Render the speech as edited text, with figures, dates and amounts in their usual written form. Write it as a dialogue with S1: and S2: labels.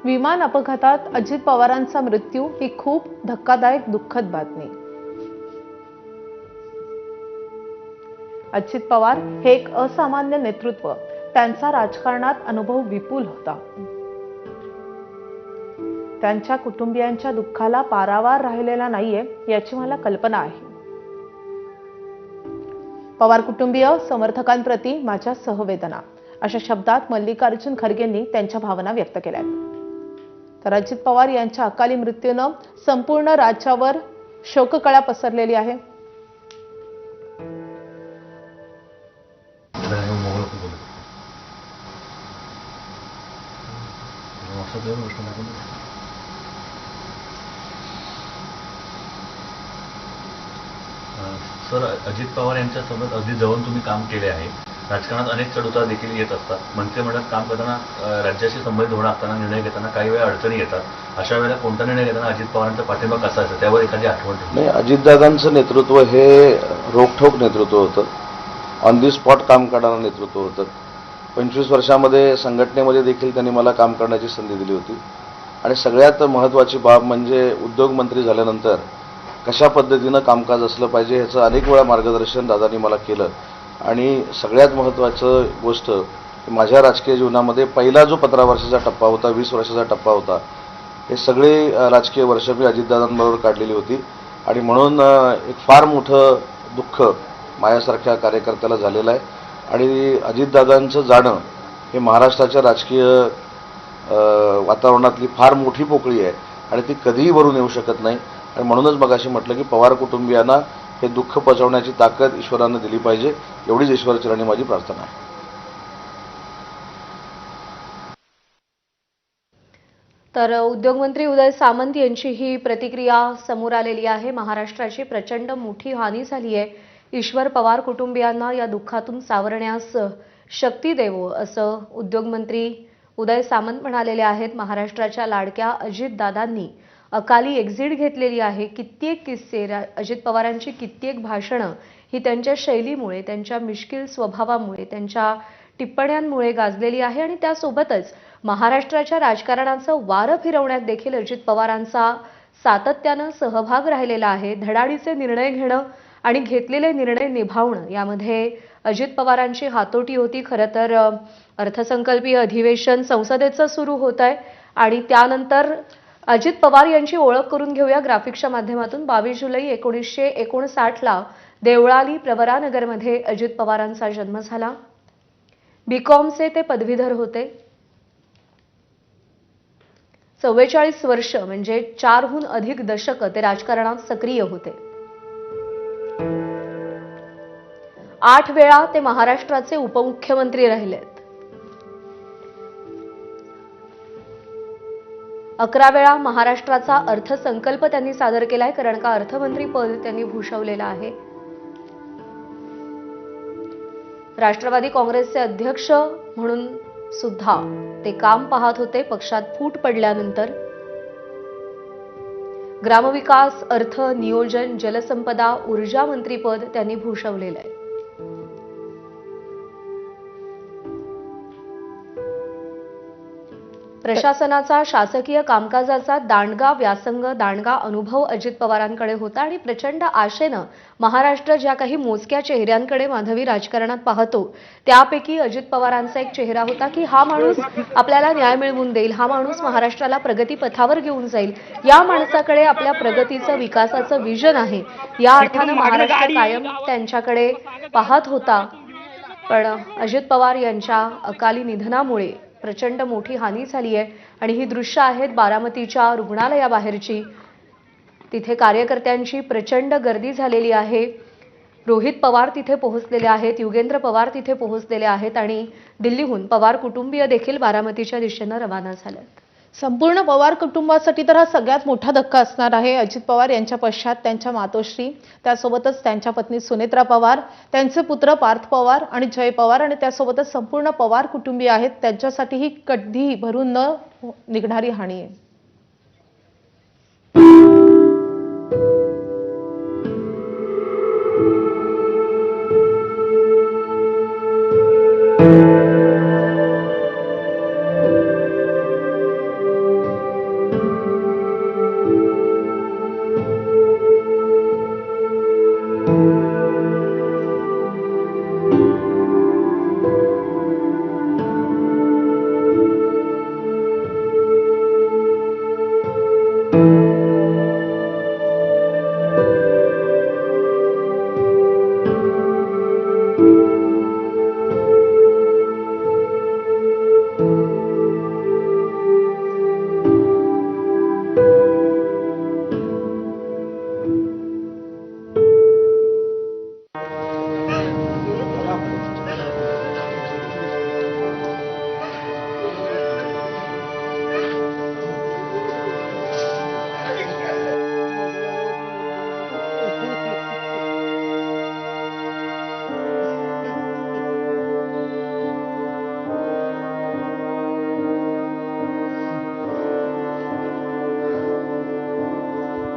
S1: विमान अपघातात अजित पवारांचा मृत्यू ही खूप धक्कादायक दुःखद बातमी। अजित पवार हे एक असामान्य नेतृत्व, त्यांचा राजकारणात अनुभव विपुल होता। त्यांच्या कुटुंबियांच्या दुःखाला पारावार राहिलेला नाहीये याची मला कल्पना आहे। पवार कुटुंबीय समर्थकांप्रती माझ्या सहवेदना, अशा शब्दात मल्लिकार्जुन खरगेंनी त्यांच्या भावना व्यक्त केल्या आहेत। तर अजित पवार यांच्या अकाली मृत्यूने संपूर्ण राज्यावर शोककळा पसरलेली आहे।
S2: सर, अजित पवार यांच्या सोबत अगदी जवळून तुम्ही काम केले आहे। राजकारणात अनेक चढउतार देखील येत असतात। मंत्रिमंडळात काम करताना, राज्याशी संबंधित धोरण आखताना, निर्णय घेताना काही वेळा अडचणी येतात। अशा वेळेला कोणता निर्णय घेताना अजित पवारांचा पाठिंबा कसा असेल त्यावर एखादी आठवण?
S3: नाही, अजितदादांचं नेतृत्व हे रोखठोक नेतृत्व होतं, ऑन दी स्पॉट काम करणारं नेतृत्व होतं। 25 वर्षामध्ये संघटनेमध्ये देखील त्यांनी मला काम करण्याची संधी दिली होती। आणि सगळ्यात महत्त्वाची बाब म्हणजे उद्योग मंत्री झाल्यानंतर कशा पद्धतीनं कामकाज असलं पाहिजे ह्याचं अनेक वेळा मार्गदर्शन दादांनी मला केलं। आणि सगळ्यात महत्त्वाचं गोष्ट, माझ्या राजकीय जीवनामध्ये पहिला जो 15 वर्षाचा टप्पा होता, 20 वर्षाचा टप्पा होता, हे सगळे राजकीय वर्ष मी अजितदादांबरोबर काढलेली होती। आणि म्हणून एक फार मोठं दुःख माझ्यासारख्या कार्यकर्त्याला झालेलं आहे। आणि अजितदादांचं जाणं हे महाराष्ट्राच्या राजकीय वातावरणातली फार मोठी पोकळी आहे आणि ती कधीही भरून येऊ शकत नाही। आणि म्हणूनच मगाशी म्हटलं की पवार कुटुंबियांना हे दुःख पचवण्याची ताकद ईश्वरानं दिली पाहिजे, एवढीच ईश्वरचरणी माझी प्रार्थना आहे।
S4: तर उद्योगमंत्री उदय सामंत यांची ही प्रतिक्रिया समोर आलेली आहे। महाराष्ट्राची प्रचंड मोठी हानी झाली आहे, ईश्वर पवार कुटुंबियांना या दुःखातून सावरण्यास शक्ती देवो, असं उद्योगमंत्री उदय सामंत म्हणालेले आहेत। महाराष्ट्राच्या लाडक्या अजितदादांनी अकाली एक्झिट घेतलेली आहे। कित्येक किस्से, अजित पवारांची कित्येक भाषणं ही त्यांच्या शैलीमुळे, त्यांच्या मिश्किल स्वभावामुळे, त्यांच्या टिप्पण्यांमुळे गाजलेली आहे। आणि त्यासोबतच महाराष्ट्राच्या राजकारणाचं वारं फिरवण्यात देखील अजित पवारांचा सातत्यानं सहभाग राहिलेला आहे। धडाडीचे निर्णय घेणं आणि घेतलेले निर्णय निभावणं यामध्ये अजित पवारांची हातोटी होती। खरं तर अर्थसंकल्पीय अधिवेशन संसदेचं सुरू होत आहे आणि त्यानंतर अजित पवार यांची ओळख करून घेऊया ग्राफिक्सच्या माध्यमातून। 22 जुलै 1959ला देवळाली प्रवरानगरमध्ये अजित पवारांचा जन्म झाला। बीकॉमचे ते पदवीधर होते। 44 वर्ष म्हणजे 4हून अधिक दशक ते राजकारणात सक्रिय होते। 8 वेळा ते महाराष्ट्राचे उपमुख्यमंत्री राहिलेत। 11 वेळा महाराष्ट्राचा अर्थसंकल्प त्यांनी सादर केलाय, कारण का अर्थमंत्री पद त्यांनी भूषवलेलं आहे। राष्ट्रवादी काँग्रेसचे अध्यक्ष म्हणून सुद्धा ते काम पाहत होते पक्षात फूट पडल्यानंतर। ग्रामविकास, अर्थ, नियोजन, जलसंपदा, ऊर्जा मंत्रीपद त्यांनी भूषवलेलं आहे। प्रशासनाचा, शासकीय कामकाजाचा दांडगा व्यासंग, दांडगा अनुभव अजित पवारांकडे होता। आणि प्रचंड आशेनं महाराष्ट्र ज्या काही मोजक्या चेहऱ्यांकडे माधवी राजकारणात पाहतो, त्यापैकी अजित पवारांचा एक चेहरा होता की हा माणूस आपल्याला न्याय मिळवून देईल, हा माणूस महाराष्ट्राला प्रगतीपथावर घेऊन जाईल, या माणसाकडे आपल्या प्रगतीचं, विकासाचं विजन आहे। या अर्थानं महाराष्ट्र कायम त्यांच्याकडे पाहत होता। पण अजित पवार यांच्या अकाली निधनामुळे प्रचंड मोठी हानी झाली आहे। आणि ही दृश्य आहेत बारामतीच्या रुग्णालयाबाहेरची। तिथे कार्यकर्त्यांची प्रचंड गर्दी झालेली आहे। रोहित पवार तिथे पोहोचलेले आहेत, युगेंद्र पवार तिथे पोहोचलेले आहेत आणि दिल्लीहून पवार कुटुंबीय देखील बारामतीच्या दिशेने रवाना झालेत।
S1: संपूर्ण पवार कुटुंबासाठी तर हा सगळ्यात मोठा धक्का असणार आहे। अजित पवार यांच्या पश्चात त्यांच्या मातोश्री, त्यासोबतच त्यांच्या पत्नी सुनेत्रा पवार, त्यांचे पुत्र पार्थ पवार आणि जय पवार आणि त्यासोबतच संपूर्ण पवार कुटुंबीय आहेत, त्यांच्यासाठी ही कधीही भरून न निघणारी हानी आहे।